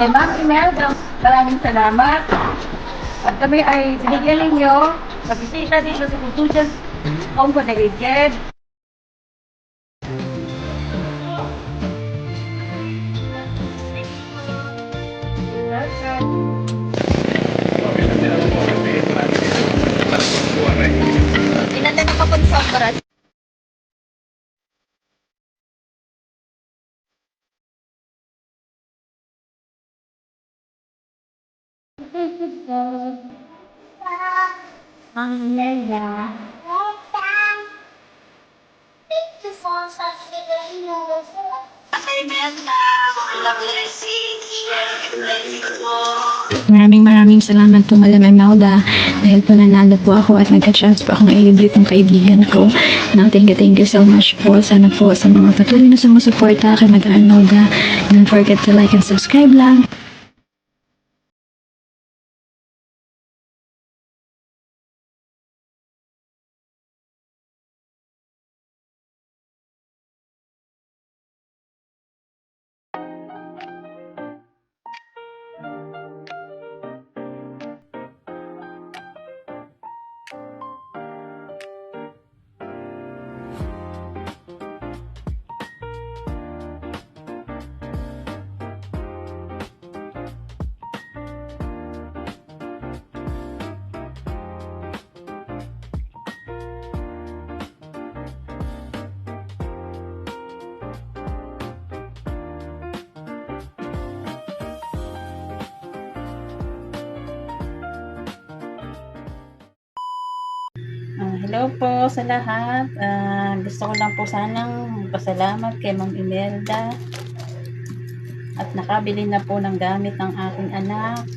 Ma'am Imelda, maraming salamat. At kami ay binigyan ninyo magbisita dito sa Students Home Connecticut. Inatan na pa sa oras. Ang laya. Maraming salamat po Madam Imelda dahil po nanalo po ako at nagka-chance po akong i-libre itong kaibigan ko. Now, thank you so much po. Sana po sa mga patuloy na sumusuporta kay Madam Imelda. Don't forget to like and subscribe lang. Hello po sa lahat. Gusto ko lang po sanang pasalamat kay Ma'am Imelda at nakabili na po ng gamit ng aking anak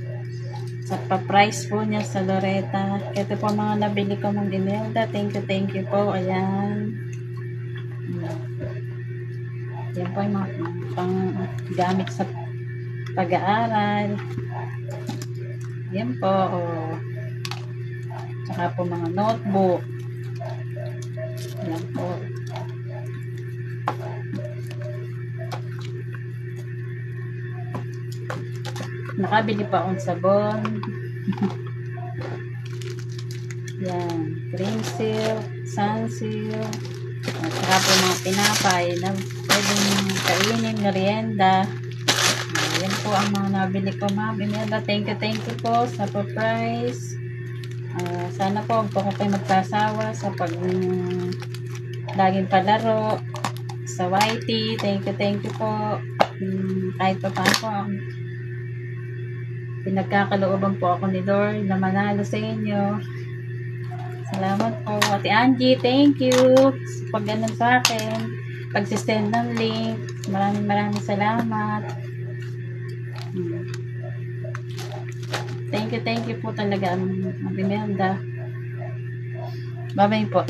sa pa-price po niya sa Loretta. Ito po mga nabili ko Ma'am Imelda. Thank you po. Ayan. Yan po yung mga pang gamit sa pag-aaral. Yan po. Tsaka po mga notebook. Yan po. Nakabili pa akong sabon. Yan. Cream silk, sun silk. At saka po mga pinapay na pwedeng kainin, merienda. Yan po ang mga nabili ko Ma'am Imelda. Thank you po sa pa-price. Sana po huwag po kayo magsasawa sa laging palaro sa YT. Thank you po. Kahit pa paano pinagkakalooban po ako ni Lord na manalo sa inyo. Salamat po. Ate Angie, thank you sa pag-ganon sa akin. Pag-send ng link. Maraming salamat. Thank you po talaga Ma'am Imelda. Bye-bye po.